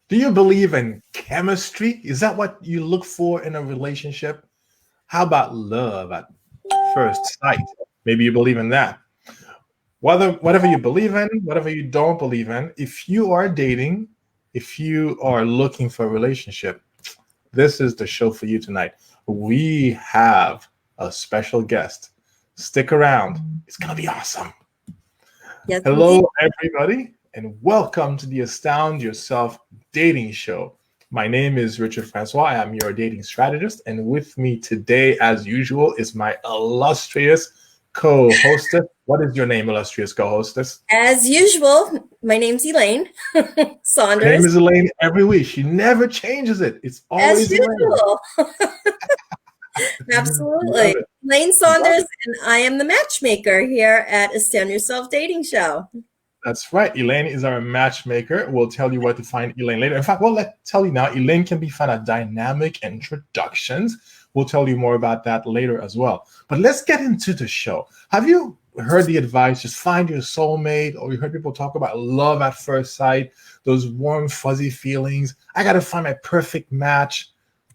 Do you believe in chemistry? Is that what you look for in a relationship? How about love at first sight? Maybe you believe in that. Whatever you believe in, whatever you don't believe in, if you are dating, if you are looking for a relationship, this is the show for you tonight. We have a special guest. Stick around. It's going to be awesome. Yes, indeed. Hello, everybody, and welcome to the Astound Yourself Dating Show. My name is Richard Francois. I am your dating strategist, and with me today, as usual, is my illustrious co-hostess. What is your name, illustrious co-hostess? As usual, my name's Elaine Her name Saunders. is Elaine every week. She never changes it. It's As always Elaine. usual. Love Absolutely. it. Elaine Love Saunders, it. and I am the matchmaker here at Astound Yourself Dating Show. That's right. Elaine is our matchmaker. We'll tell you where to find Elaine later. In fact, let's tell you now. Elaine can be found at Dynamic Introductions. We'll tell you more about that later as well. But let's get into the show. Have you heard the advice, just find your soulmate, or you heard people talk about love at first sight, those warm, fuzzy feelings? I got to find my perfect match.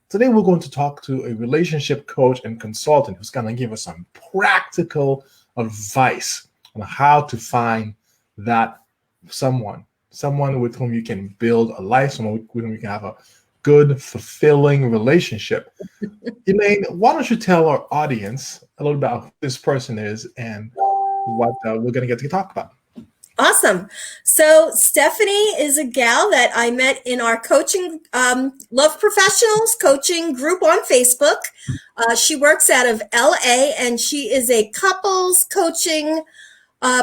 Today, we're going to talk to a relationship coach and consultant who's going to give us some practical advice on how to find that someone with whom you can build a life, someone with whom you can have a good, fulfilling relationship. Elaine, why don't you tell our audience a little about who this person is and what we're going to get to talk about? Awesome. So Stephanie is a gal that I met in our coaching, Love Professionals coaching group on Facebook. She works out of LA, and she is a couples coaching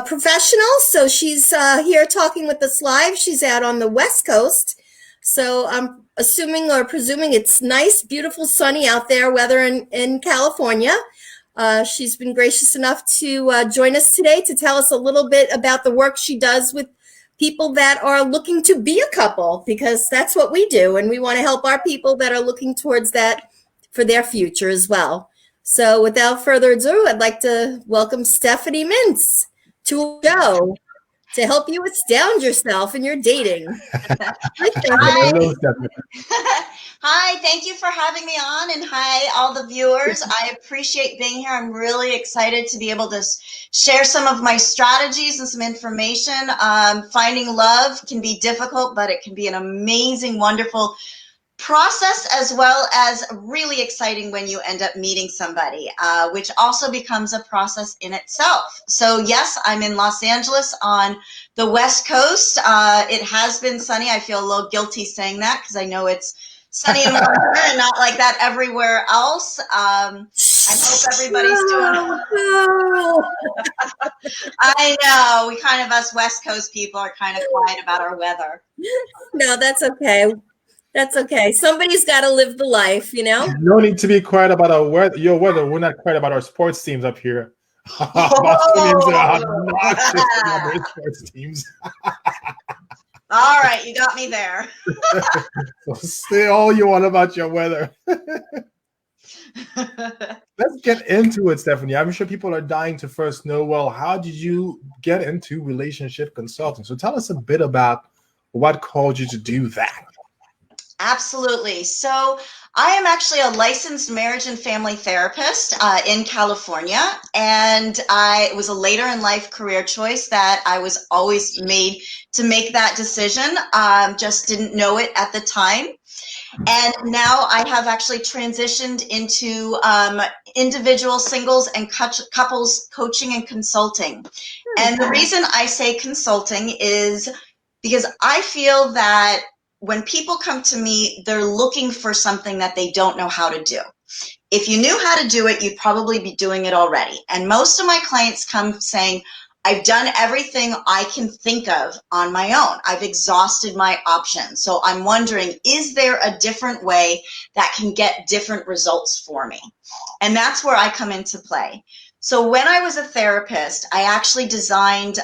professional. So she's here talking with us live. She's out on the West Coast. So I'm assuming or presuming it's nice, beautiful, sunny out there, weather in California. She's been gracious enough to join us today to tell us a little bit about the work she does with people that are looking to be a couple, because that's what we do. And we want to help our people that are looking towards that for their future as well. So without further ado, I'd like to welcome Stephanie Mintz to a show to help you astound yourself in your dating. Hi, Stephanie. Hello, Stephanie. Hi, thank you for having me on, and hi, all the viewers. I appreciate being here. I'm really excited to be able to share some of my strategies and some information. Finding love can be difficult, but it can be an amazing, wonderful process, as well as really exciting when you end up meeting somebody, which also becomes a process in itself. So yes, I'm in Los Angeles on the West Coast. It has been sunny. I feel a little guilty saying that because I know it's sunny and warm here and not like that everywhere else. I hope everybody's doing I know, we kind of, us West Coast people, are kind of quiet about our weather. No, that's okay. That's okay. Somebody's got to live the life, you know? No need to be quiet about your weather. We're not quiet about our sports teams up here. Bostonians are obnoxious about their sports teams. All right, you got me there. So say all you want about your weather. Let's get into it, Stephanie. I'm sure people are dying to first know, well, how did you get into relationship consulting? So tell us a bit about what caused you to do that. Absolutely. So I am actually a licensed marriage and family therapist in California, and it was a later in life career choice that I was always made to make that decision. Just didn't know it at the time. And now I have actually transitioned into individual, singles, and couples coaching and consulting. And the reason I say consulting is because I feel that when people come to me, they're looking for something that they don't know how to do. If you knew how to do it, you'd probably be doing it already. And most of my clients come saying, I've done everything I can think of on my own. I've exhausted my options. So I'm wondering, is there a different way that can get different results for me? And that's where I come into play. So when I was a therapist, I actually designed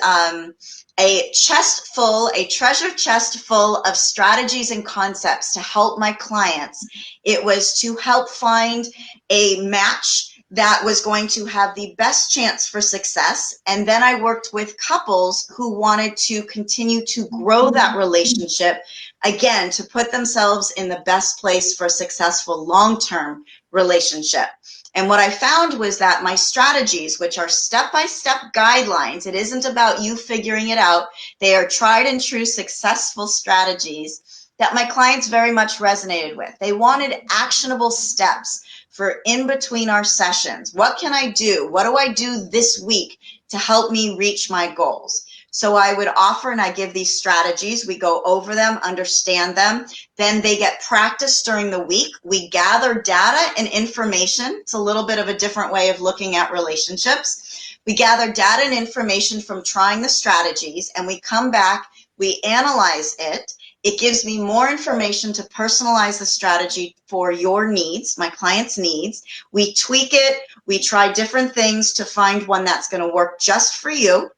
a treasure chest full of strategies and concepts to help my clients. It was to help find a match that was going to have the best chance for success. And then I worked with couples who wanted to continue to grow that relationship, again, to put themselves in the best place for a successful long-term relationship. And what I found was that my strategies, which are step-by-step guidelines, it isn't about you figuring it out. They are tried and true successful strategies that my clients very much resonated with. They wanted actionable steps for in between our sessions. What can I do? What do I do this week to help me reach my goals? So I would offer, and I give these strategies. We go over them, understand them. Then they get practice during the week. We gather data and information. It's a little bit of a different way of looking at relationships. We gather data and information from trying the strategies, and we come back, we analyze it. It gives me more information to personalize the strategy for your needs, my client's needs. We tweak it. We try different things to find one that's going to work just for you.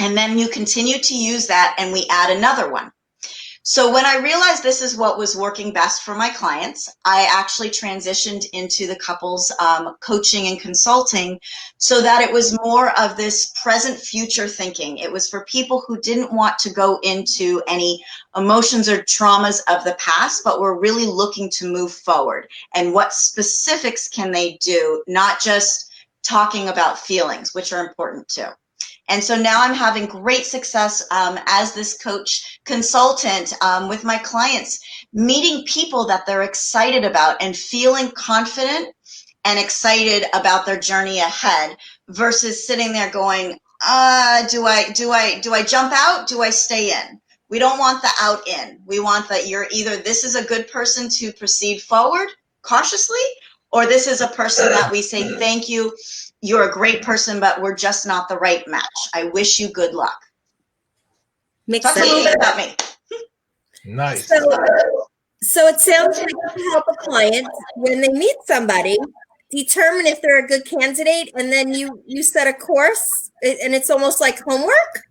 And then you continue to use that, and we add another one. So when I realized this is what was working best for my clients, I actually transitioned into the couples coaching and consulting so that it was more of this present future thinking. It was for people who didn't want to go into any emotions or traumas of the past, but were really looking to move forward. And what specifics can they do, not just talking about feelings, which are important too. And so now I'm having great success as this coach consultant with my clients, meeting people that they're excited about and feeling confident and excited about their journey ahead versus sitting there going, do I jump out? Do I stay in? We don't want the out in. We want that you're either this is a good person to proceed forward cautiously, or this is a person that we say, thank you. You're a great person, but we're just not the right match. I wish you good luck. Talk a little bit about me. Nice. So it sounds like you help a client when they meet somebody, determine if they're a good candidate, and then you set a course, and it's almost like homework?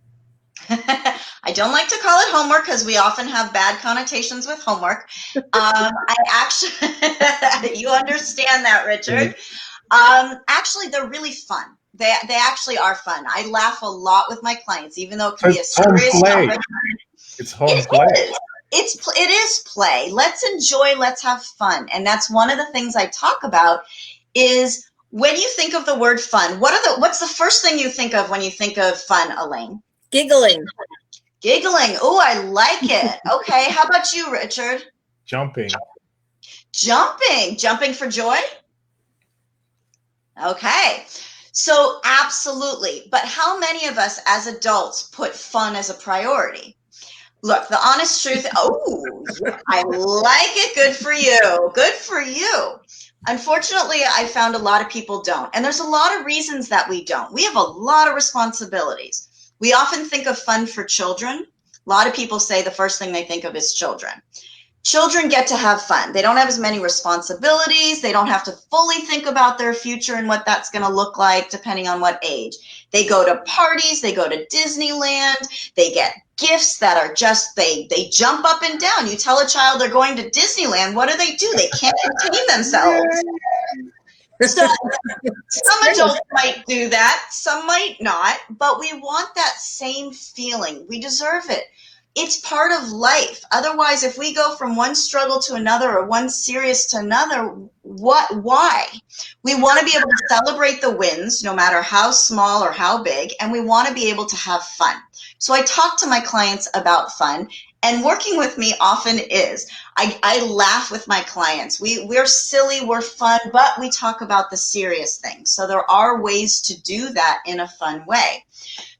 I don't like to call it homework because we often have bad connotations with homework. I actually, you understand that, Richard. Actually, they're really fun. They actually are fun. I laugh a lot with my clients, even though it can be a serious topic. It's home play. It is play. Let's enjoy. Let's have fun. And that's one of the things I talk about is when you think of the word fun, what's the first thing you think of when you think of fun, Elaine? Giggling. Giggling. Oh, I like it. Okay. How about you, Richard? Jumping. Jumping for joy? Okay. So absolutely. But how many of us as adults put fun as a priority? Look, the honest truth, I like it. Good for you. Good for you. Unfortunately, I found a lot of people don't. And there's a lot of reasons that we don't. We have a lot of responsibilities. We often think of fun for children. A lot of people say the first thing they think of is children. Children get to have fun. They don't have as many responsibilities. They don't have to fully think about their future and what that's going to look like depending on what age. They go to parties. They go to Disneyland. They get gifts that are just, they jump up and down. You tell a child they're going to Disneyland, what do? They can't contain themselves. So some adults might do that. Some might not. But we want that same feeling. We deserve it. It's part of life. Otherwise, if we go from one struggle to another or one serious to another, why? We want to be able to celebrate the wins, no matter how small or how big, and we want to be able to have fun. So I talk to my clients about fun, and working with me often is, I laugh with my clients. We're silly, we're fun, but we talk about the serious things. So there are ways to do that in a fun way.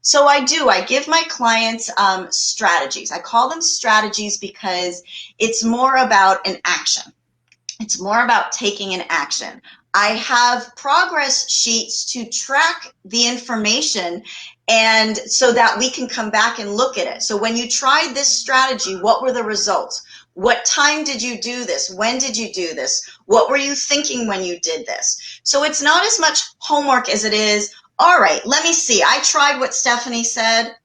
So I give my clients strategies. I call them strategies because it's more about an action. It's more about taking an action. I have progress sheets to track the information and so that we can come back and look at it. So when you tried this strategy, what were the results? What time did you do this? When did you do this? What were you thinking when you did this? So it's not as much homework as it is, all right, let me see. I tried what Stephanie said.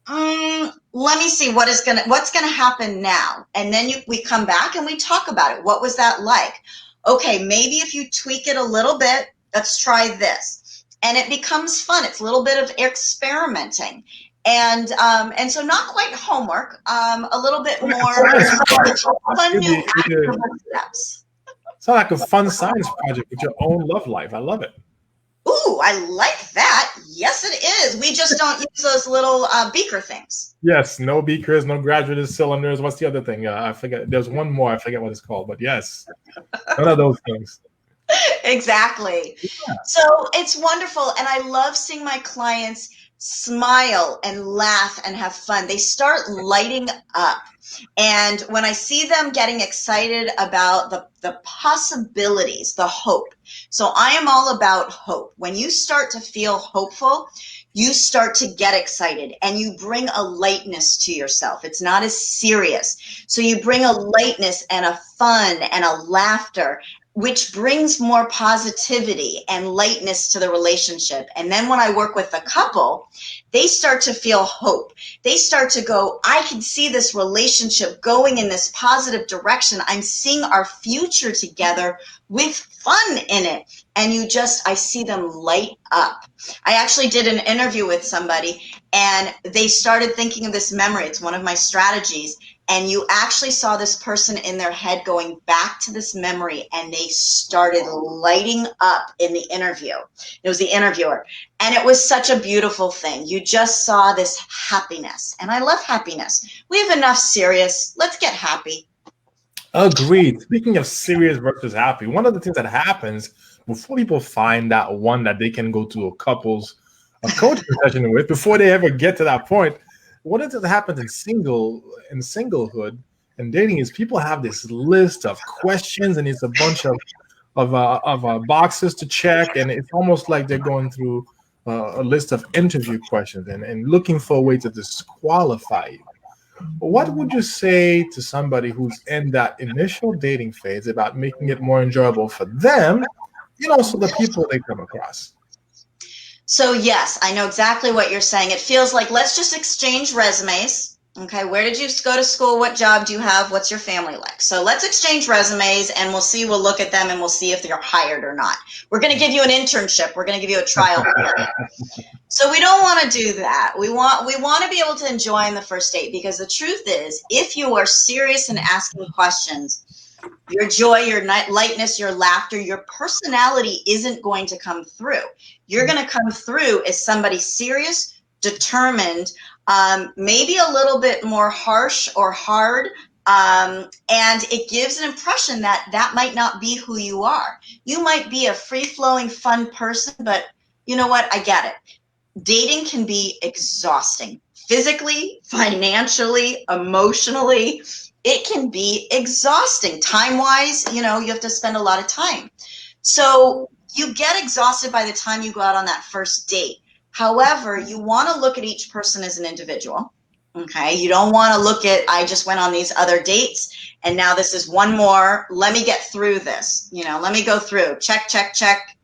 Let me see what's gonna happen now. And then we come back and we talk about it. What was that like? Okay, maybe if you tweak it a little bit, Let's try this. And it becomes fun. It's a little bit of experimenting. And so not quite homework, a little bit more fun new active steps. It's like a fun science project with your own love life. I love it. Ooh, I like that. Yes, it is. We just don't use those little beaker things. Yes, no beakers, no graduated cylinders. What's the other thing? I forget. There's one more. I forget what it's called. But yes, none of those things. Exactly. Yeah. So it's wonderful. And I love seeing my clients smile and laugh and have fun. They start lighting up. And when I see them getting excited about the possibilities, the hope. So I am all about hope. When you start to feel hopeful, you start to get excited and you bring a lightness to yourself. It's not as serious. So you bring a lightness and a fun and a laughter, which brings more positivity and lightness to the relationship. And then when I work with the couple, they start to feel hope. They start to go, I can see this relationship going in this positive direction. I'm seeing our future together with fun in it. And I see them light up. I actually did an interview with somebody and they started thinking of this memory. It's one of my strategies. And you actually saw this person in their head going back to this memory and they started lighting up in the interview. It was the interviewer. And it was such a beautiful thing. You just saw this happiness. And I love happiness. We have enough serious. Let's get happy. Agreed. Speaking of serious versus happy, one of the things that happens before people find that one that they can go to a coaching session with, before they ever get to that point, what happens in singlehood and dating is people have this list of questions and it's a bunch of boxes to check, and it's almost like they're going through a list of interview questions and looking for a way to disqualify you. What would you say to somebody who's in that initial dating phase about making it more enjoyable for them and also the people they come across? So yes, I know exactly what you're saying. It feels like, let's just exchange resumes. Okay, where did you go to school? What job do you have? What's your family like? So let's exchange resumes and we'll look at them and we'll see if they're hired or not. We're going to give you an internship. We're going to give you a trial period. So we don't want to do that. We want to be able to enjoy in the first date, because the truth is, if you are serious in asking questions, your joy, your lightness, your laughter, your personality isn't going to come through. You're going to come through as somebody serious, determined, maybe a little bit more harsh or hard, and it gives an impression that might not be who you are. You might be a free-flowing, fun person, but you know what? I get it. Dating can be exhausting. Physically, financially, emotionally. It can be exhausting. Time-wise, you have to spend a lot of time. So you get exhausted by the time you go out on that first date. However, you want to look at each person as an individual. Okay. You don't want to look at, I just went on these other dates and now this is one more. Let me get through this. Let me go through. Check, check, check.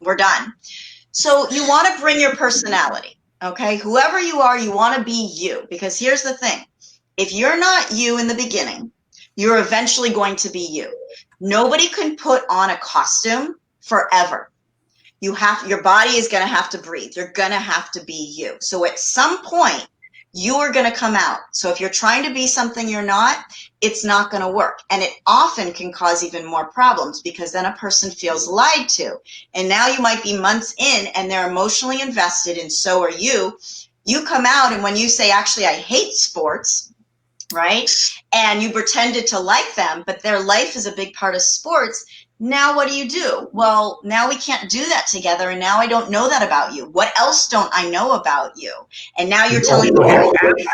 We're done. So you want to bring your personality. Okay. Whoever you are, you want to be you, because here's the thing. If you're not you in the beginning, you're eventually going to be you. Nobody can put on a costume forever. Your body is going to have to breathe. You're going to have to be you. So at some point, you are going to come out. So if you're trying to be something you're not, it's not going to work. And it often can cause even more problems, because then a person feels lied to. And now you might be months in and they're emotionally invested, and so are you. You come out, and when you say, actually, I hate sports, right? And you pretended to like them, but their life is a big part of sports. Now what do? Well, now we can't do that together, and now I don't know that about you. What else don't I know about you? And now you're telling me.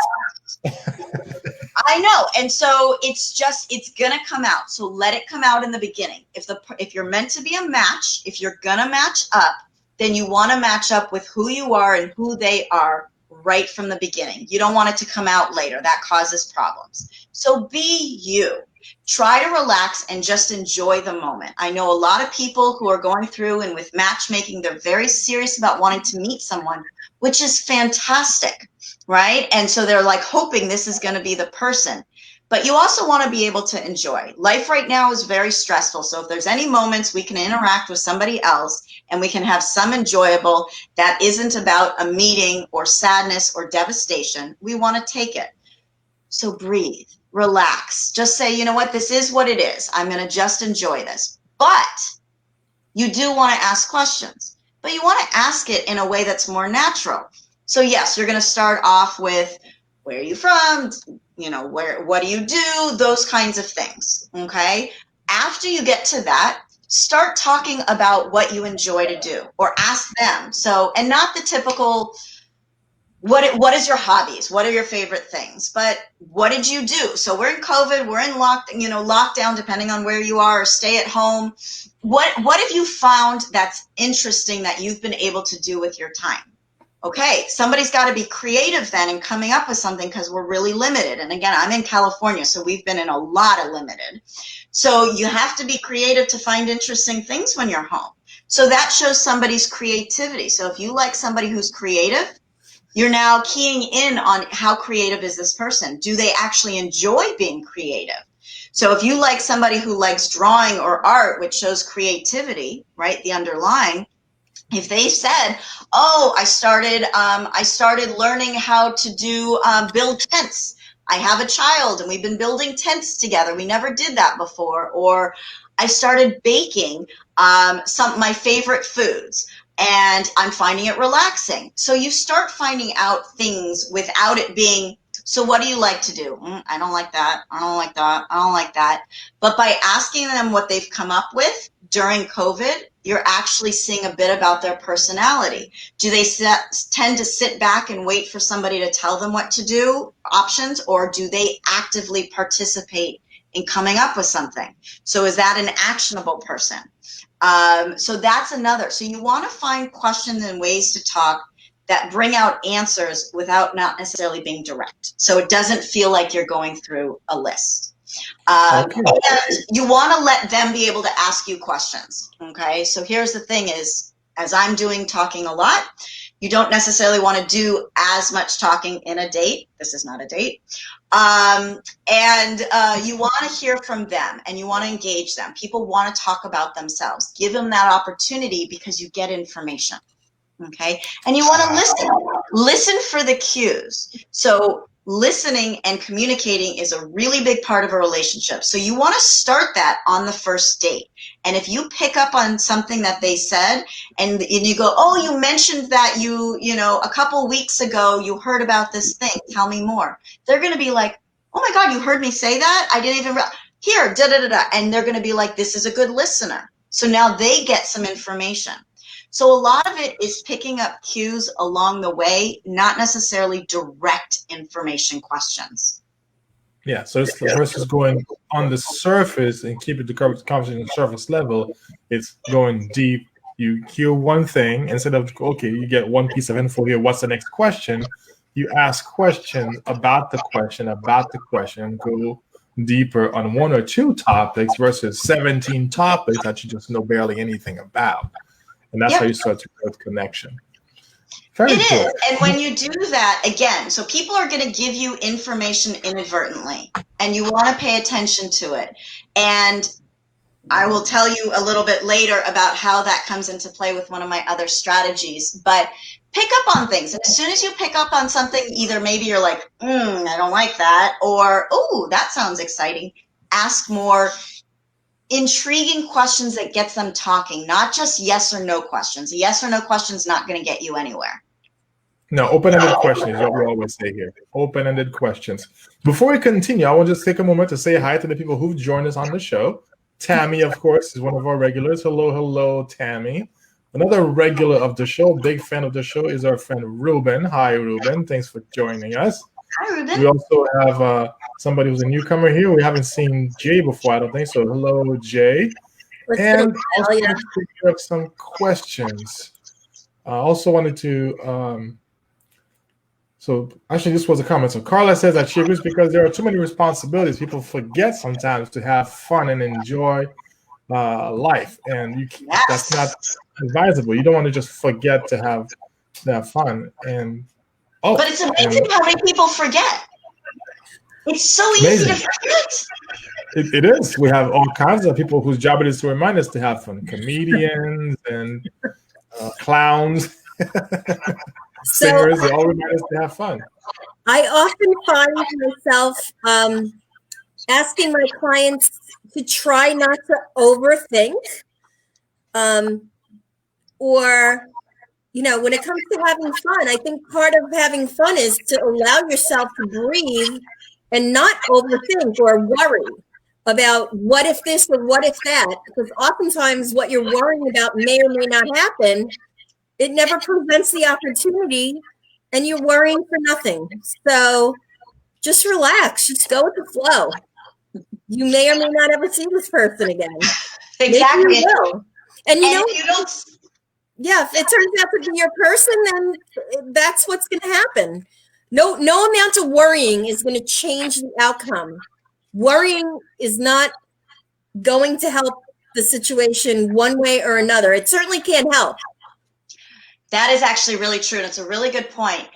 I know. And so it's going to come out. So let it come out in the beginning. If you're meant to be a match, if you're going to match up, then you want to match up with who you are and who they are right from the beginning. You don't want it to come out later. That causes problems. So be you. Try to relax and just enjoy the moment. I know a lot of people who are going through and with matchmaking, they're very serious about wanting to meet someone. which is fantastic, right? And so they're like hoping this is going to be the person. But you also want to be able to enjoy. Life right now is very stressful. So if there's any moments we can interact with somebody else and we can have some enjoyable that isn't about a meeting or sadness or devastation, we want to take it. So breathe, relax, just say, you know what, this is what it is. I'm going to just enjoy this. But you do want to ask questions, but you want to ask it in a way that's more natural. So yes, you're going to start off with, where are you from? You know, what do you do? Those kinds of things. Okay. After you get to that, start talking about what you enjoy to do, or ask them. So, and not the typical, what is your hobbies? What are your favorite things? But what did you do? So we're in COVID, we're in lockdown, depending on where you are, or stay at home. What have you found that's interesting that you've been able to do with your time? Okay, somebody's got to be creative then in coming up with something, because we're really limited. And again, I'm in California, so we've been in a lot of limited. So you have to be creative to find interesting things when you're home. So that shows somebody's creativity. So if you like somebody who's creative, you're now keying in on how creative is this person. Do they actually enjoy being creative? So if you like somebody who likes drawing or art, which shows creativity, right, the underlying, if they said, oh, I started learning how to build tents. I have a child and we've been building tents together. We never did that before. Or I started baking my favorite foods and I'm finding it relaxing. So you start finding out things without it being, so what do you like to do? I don't like that. I don't like that. I don't like that. But by asking them what they've come up with during COVID, you're actually seeing a bit about their personality. Do they tend to sit back and wait for somebody to tell them what to do, options, or do they actively participate in coming up with something? So is that an actionable person? So that's another. So you want to find questions and ways to talk that bring out answers without not necessarily being direct. So it doesn't feel like you're going through a list. And you want to let them be able to ask you questions. Okay. So here's the thing is, as I'm talking a lot, you don't necessarily want to do as much talking in a date. This is not a date. You want to hear from them and you want to engage them. People want to talk about themselves. Give them that opportunity because you get information. Okay. And you want to listen for the cues. So listening and communicating is a really big part of a relationship. So you want to start that on the first date. And if you pick up on something that they said and you go, oh, you mentioned that a couple weeks ago, you heard about this thing. Tell me more. They're going to be like, oh my God, you heard me say that? I didn't even here, da, da, da, da. And they're going to be like, this is a good listener. So now they get some information. So a lot of it is picking up cues along the way, not necessarily direct information questions. Yeah, so it's versus going on the surface and keeping the conversation surface level. It's going deep. You hear one thing instead of, okay, you get one piece of info here. What's the next question? You ask questions about the question, and go deeper on one or two topics versus 17 topics that you just know barely anything about. And that's how you start to build connection. Very it cool. is. And when you do that, again, so people are going to give you information inadvertently, and you want to pay attention to it. And I will tell you a little bit later about how that comes into play with one of my other strategies. But pick up on things. And as soon as you pick up on something, either maybe you're like, I don't like that, or, oh, that sounds exciting. Ask more intriguing questions that gets them talking, not just yes or no questions. A yes or no question is not going to get you anywhere. No, open-ended questions is what we always say here. Open-ended questions. Before we continue, I want to just take a moment to say hi to the people who've joined us on the show. Tammy, of course, is one of our regulars. Hello, Tammy. Another regular of the show, big fan of the show, is our friend Ruben. Hi, Ruben. Thanks for joining us. Hi, Ruben. We also have somebody who's a newcomer here. We haven't seen Jay before, I don't think. So hello, Jay. And also wanted to take care of some questions. I also wanted to, so actually this was a comment. So Carla says that she agrees because there are too many responsibilities. People forget sometimes to have fun and enjoy life. And that's not advisable. You don't want to just forget to have to have fun. And but it's amazing how many people forget. It's so easy to forget. It is. We have all kinds of people whose job it is to remind us to have fun. Comedians and clowns, singers, they all remind us to have fun. I often find myself asking my clients to try not to overthink. Or, when it comes to having fun, I think part of having fun is to allow yourself to breathe and not overthink or worry about what if this or what if that, because oftentimes what you're worrying about may or may not happen. It never presents the opportunity and you're worrying for nothing. So just relax, just go with the flow. You may or may not ever see this person again. Exactly. Maybe you will. And if you don't, yeah, if it turns out to be your person, then that's what's going to happen. No amount of worrying is going to change the outcome. Worrying is not going to help the situation one way or another. It certainly can't help. That is actually really true, and it's a really good point.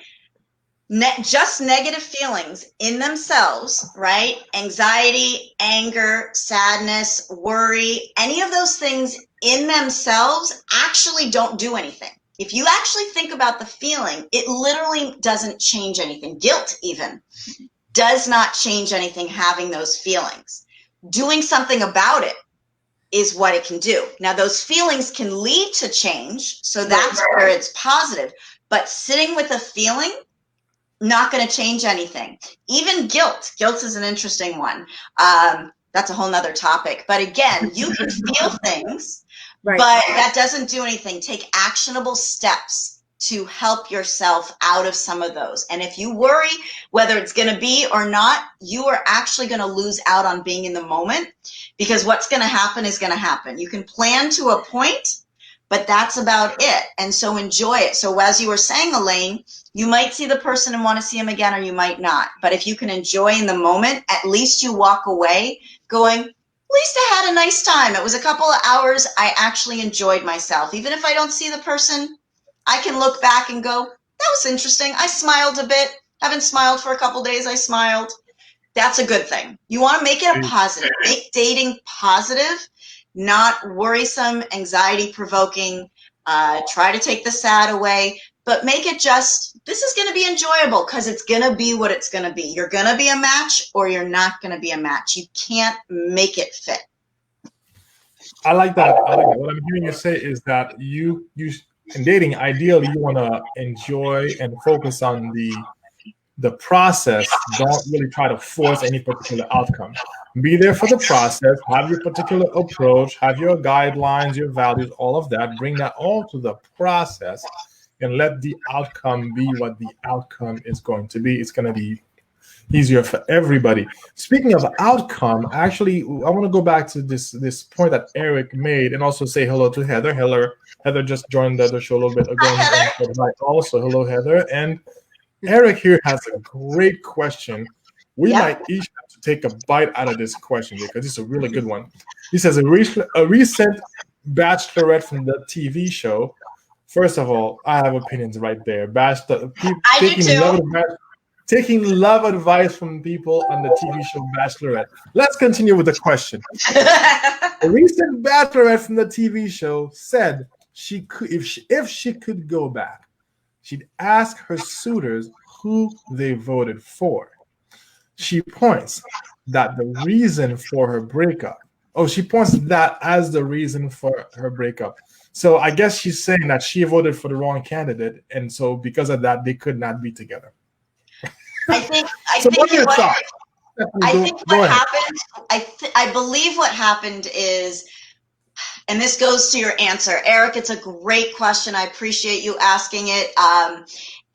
Just negative feelings in themselves, right? Anxiety, anger, sadness, worry, any of those things in themselves actually don't do anything. If you actually think about the feeling, it literally doesn't change anything. Guilt even does not change anything, having those feelings. Doing something about it is what it can do. Now, those feelings can lead to change, so that's where it's positive. But sitting with a feeling, not going to change anything. Even guilt. Guilt is an interesting one. That's a whole nother topic. But again, you can feel things, but that doesn't do anything. Take actionable steps to help yourself out of some of those. And if you worry whether it's going to be or not, you are actually going to lose out on being in the moment, because what's going to happen is going to happen. You can plan to a point, but that's about it. And so enjoy it. So as you were saying, Elaine, you might see the person and want to see them again, or you might not. But if you can enjoy in the moment, at least you walk away going, at least I had a nice time. It was a couple of hours. I actually enjoyed myself. Even if I don't see the person, I can look back and go, that was interesting. I smiled a bit. Haven't smiled for a couple days. I smiled. That's a good thing. You want to make it a positive. Make dating positive, not worrisome, anxiety-provoking. Try to take the sad away, but make it just, this is going to be enjoyable, because it's going to be what it's going to be. You're going to be a match, or you're not going to be a match. You can't make it fit. I like that. What I'm hearing you say is that you in dating, ideally, you want to enjoy and focus on the process. Don't really try to force any particular outcome. Be there for the process, have your particular approach, have your guidelines, your values, all of that. Bring that all to the process and let the outcome be what the outcome is going to be. It's going to be easier for everybody. Speaking of outcome, actually, I want to go back to this point that Eric made and also say hello to Heather. Heather just joined the show a little bit ago. Hi, also, hello, Heather. And Eric here has a great question. We might each have to take a bite out of this question because it's a really good one. He says, a recent bachelorette from the TV show. First of all, I have opinions right there. Taking love advice from people on the TV show Bachelorette. Let's continue with the question. A recent bachelorette from the TV show said she could, if she could go back, she'd ask her suitors who they voted for. She points that the reason for her breakup. Oh, she points that as the reason for her breakup. So I guess she's saying that she voted for the wrong candidate, and so because of that, they could not be together. I think I believe what happened is, and this goes to your answer, Eric, it's a great question. I appreciate you asking it.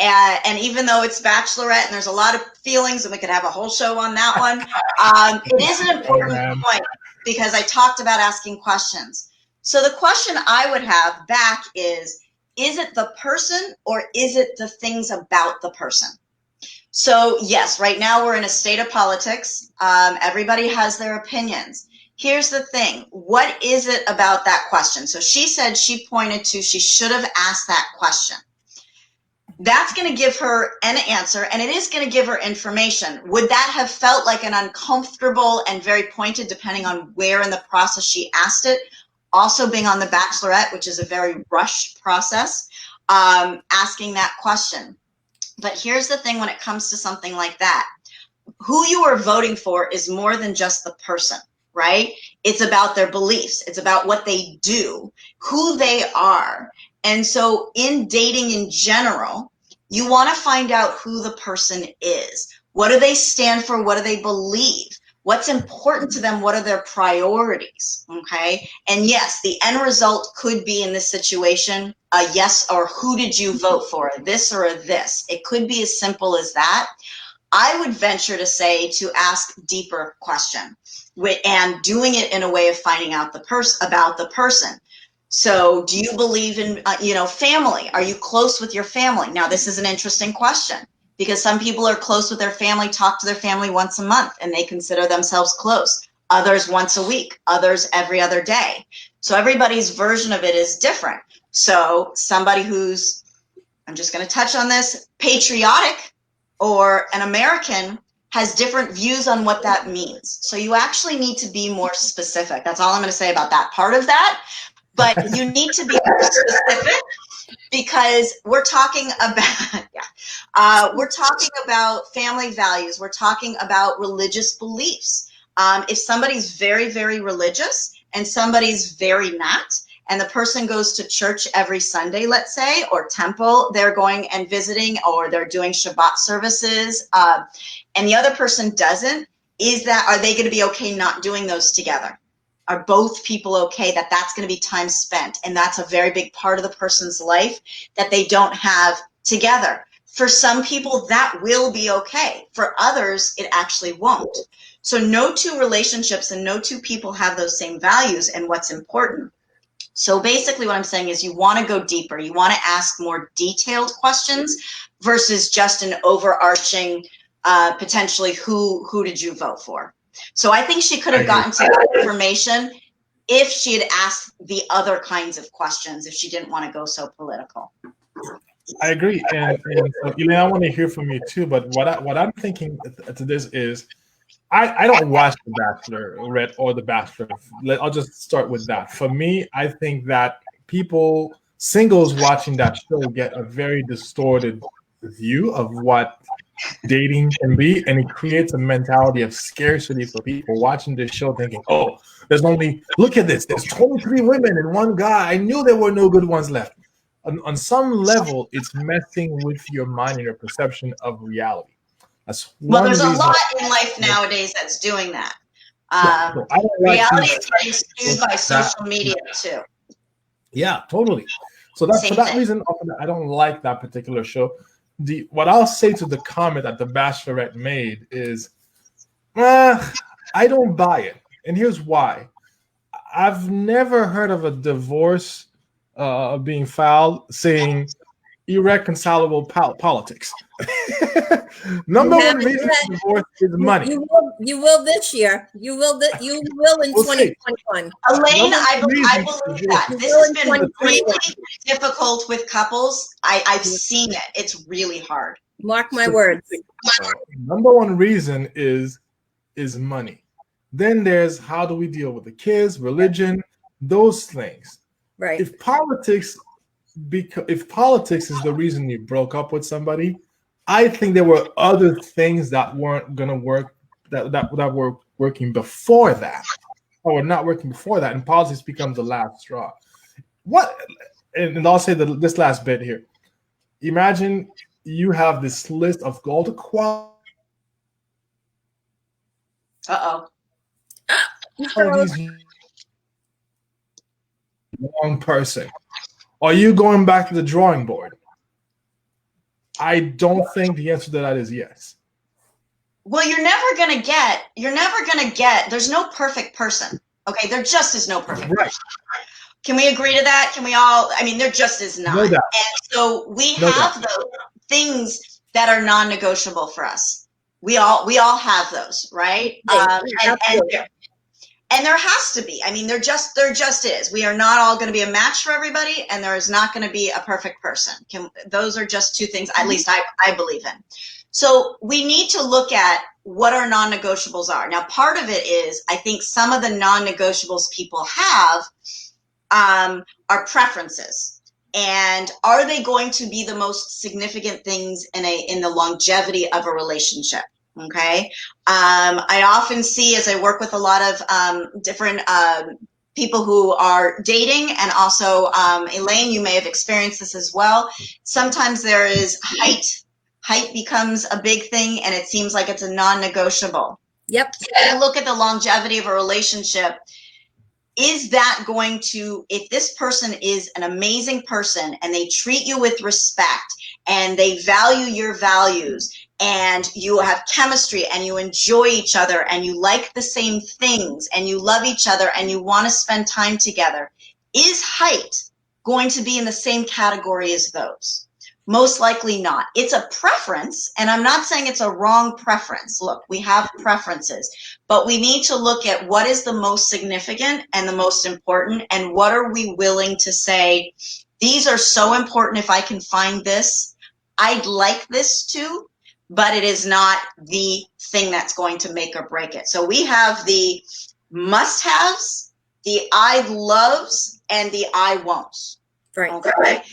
And even though it's Bachelorette and there's a lot of feelings, and we could have a whole show on that one, it is an important point because I talked about asking questions. So the question I would have back is it the person or is it the things about the person? So yes, right now we're in a state of politics. Everybody has their opinions. Here's the thing. What is it about that question? So she said she pointed to she should have asked that question. That's going to give her an answer, and it is going to give her information. Would that have felt like an uncomfortable and very pointed, depending on where in the process she asked it? Also being on The Bachelorette, which is a very rushed process, asking that question. But here's the thing when it comes to something like that. Who you are voting for is more than just the person, right? It's about their beliefs. It's about what they do, who they are. And so in dating in general, you want to find out who the person is. What do they stand for? What do they believe? What's important to them? What are their priorities? Okay. And yes, the end result could be in this situation, a yes, or who did you vote for? This or a this. It could be as simple as that. I would venture to say to ask deeper question and doing it in a way of finding out about the person. So do you believe in, family? Are you close with your family? Now, this is an interesting question because some people are close with their family, talk to their family once a month, and they consider themselves close. Others once a week, others every other day. So everybody's version of it is different. So somebody who's, I'm just going to touch on this, patriotic or an American has different views on what that means. So you actually need to be more specific. That's all I'm going to say about that part of that. But you need to be more specific because we're talking about, we're talking about family values. We're talking about religious beliefs. If somebody's very, very religious and somebody's very not, and the person goes to church every Sunday, let's say, or temple, they're going and visiting, or they're doing Shabbat services, and the other person doesn't, are they going to be okay not doing those together? Are both people okay that that's going to be time spent? And that's a very big part of the person's life that they don't have together. For some people, that will be okay. For others, it actually won't. So no two relationships and no two people have those same values and what's important. So basically what I'm saying is you want to go deeper. You want to ask more detailed questions versus just an overarching, potentially who did you vote for? So I think she could have gotten to that information if she had asked the other kinds of questions, if she didn't want to go so political. I agree. And so, Elaine, I want to hear from you too. But what I'm thinking to this is, I don't watch The Bachelorette or The Bachelor. I'll just start with that. For me, I think that singles watching that show get a very distorted view of what dating can be, and it creates a mentality of scarcity for people watching this show thinking, oh, look at this, there's 23 women and one guy. I knew there were no good ones left. On some level, it's messing with your mind and your perception of reality. Well, there's a lot in life nowadays that's doing that. Reality is getting skewed by social media too. Yeah, totally. So for that reason, I don't like that particular show. What I'll say to the comment that The Bachelorette made is, I don't buy it. And here's why. I've never heard of a divorce being filed saying irreconcilable politics. Number one reason for divorce is money. You will this year. You will in 2021. Elaine, I believe that. This has been really difficult with couples. I've seen it. It's really hard. Mark my words. Number one reason is money. Then there's how do we deal with the kids, religion, those things. Right. If politics is the reason you broke up with somebody, I think there were other things that weren't going to work that were working before that, or were not working before that, and politics becomes the last straw. And I'll say this last bit here. Imagine you have this list of all the qualities. Wrong person. Are you going back to the drawing board? I don't think the answer to that is yes. Well, you're never going to get, there's no perfect person. Okay. There just is no perfect person. Can we agree to that? Can we all, there just is not. No doubt. And so we have those things that are non-negotiable for us. We all have those, right? And there has to be. I mean, there just is. We are not all going to be a match for everybody, and there is not going to be a perfect person. Those are just two things, at least I believe in. So we need to look at what our non-negotiables are. Now, part of it is, I think some of the non-negotiables people have are preferences. And are they going to be the most significant things in the longevity of a relationship? Okay. I often see, as I work with a lot of different people who are dating, and also Elaine, you may have experienced this as well. Sometimes there is height. Height becomes a big thing, and it seems like it's a non-negotiable. Yep. So look at the longevity of a relationship. Is that going to, if this person is an amazing person and they treat you with respect and they value your values and you have chemistry and you enjoy each other and you like the same things and you love each other and you want to spend time together, is height going to be in the same category as those? Most likely not. It's a preference, and I'm not saying it's a wrong preference. Look, we have preferences, but we need to look at what is the most significant and the most important, and what are we willing to say, these are so important. If I can find this, I'd like this too, but it is not the thing that's going to make or break it. So we have the must-haves, the I loves, and the I won'ts. Right. Okay.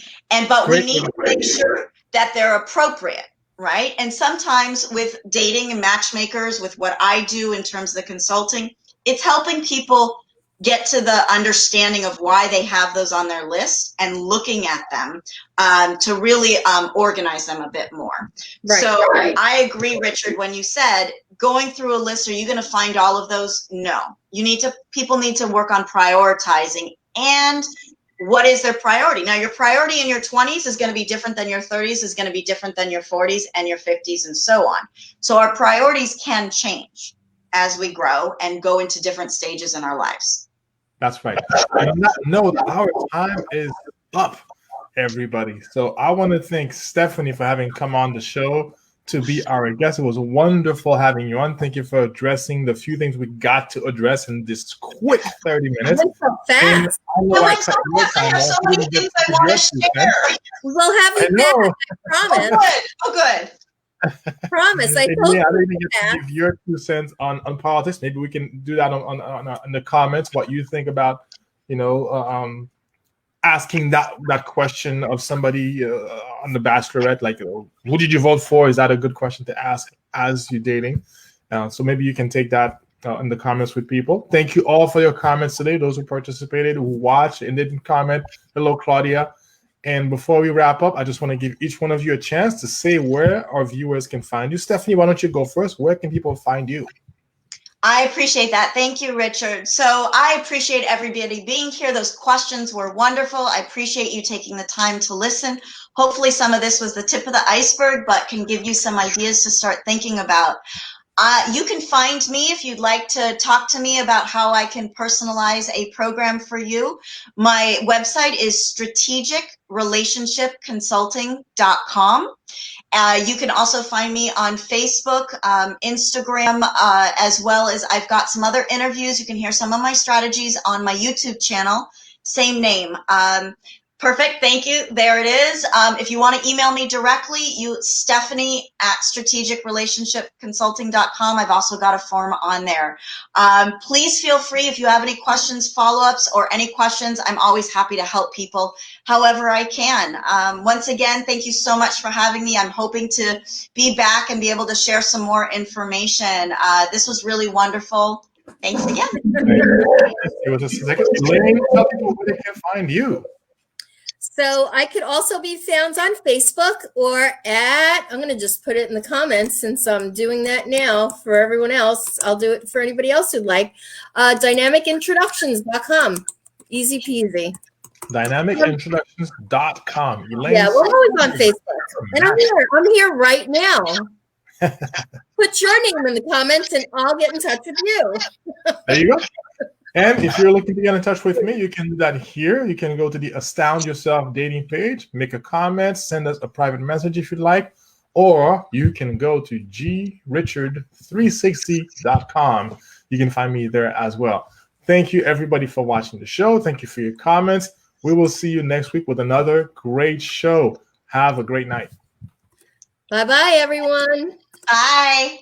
But we need to make sure that they're appropriate, right? And sometimes with dating and matchmakers, with what I do in terms of the consulting, it's helping people get to the understanding of why they have those on their list and looking at them to really organize them a bit more. Right. So I agree, Richard, when you said going through a list, are you going to find all of those? No. People need to work on prioritizing and what is their priority. Now, your priority in your 20s is going to be different than your 30s, is going to be different than your 40s and your 50s, and so on. So our priorities can change as we grow and go into different stages in our lives. That's right. And on that note, our time is up, everybody. So I want to thank Stephanie for having come on the show to be our guest. It was wonderful having you on. Thank you for addressing the few things we got to address in this quick 30 minutes. So fast. I have so many things I want to share. We'll have you back, I promise. Oh, good. Promise. I told you. I didn't get to give your 2 cents on politics. Maybe we can do that on the comments, what you think about, asking that question of somebody on the Bachelorette, like, who did you vote for? Is that a good question to ask as you're dating? So maybe you can take that in the comments with people. Thank you all for your comments today. Those who participated, who watched and didn't comment. Hello, Claudia. And before we wrap up, I just want to give each one of you a chance to say where our viewers can find you. Stephanie, why don't you go first? Where can people find you? I appreciate that. Thank you, Richard. So I appreciate everybody being here. Those questions were wonderful. I appreciate you taking the time to listen. Hopefully some of this was the tip of the iceberg, but can give you some ideas to start thinking about. You can find me if you'd like to talk to me about how I can personalize a program for you. My website is strategicrelationshipconsulting.com. You can also find me on Facebook, Instagram, as well as I've got some other interviews. You can hear some of my strategies on my YouTube channel, same name. Perfect. Thank you. There it is. If you want to email me directly, Stephanie at strategicrelationshipconsulting.com. I've also got a form on there. Please feel free if you have any questions, follow-ups, or any questions. I'm always happy to help people however I can. Once again, thank you so much for having me. I'm hoping to be back and be able to share some more information. This was really wonderful. Thanks again. It was a second. Elaine, tell people where they can find you. So I could also be found on Facebook or I'm going to just put it in the comments since I'm doing that now for everyone else. I'll do it for anybody else who'd like. Dynamicintroductions.com. Easy peasy. Dynamicintroductions.com. Elaine, yeah, we're always on Facebook. And I'm here right now. Put your name in the comments and I'll get in touch with you. There you go. And if you're looking to get in touch with me, you can do that here. You can go to the Astound Yourself Dating page, make a comment, send us a private message if you'd like, or you can go to grichard360.com. You can find me there as well. Thank you, everybody, for watching the show. Thank you for your comments. We will see you next week with another great show. Have a great night. Bye-bye, everyone. Bye.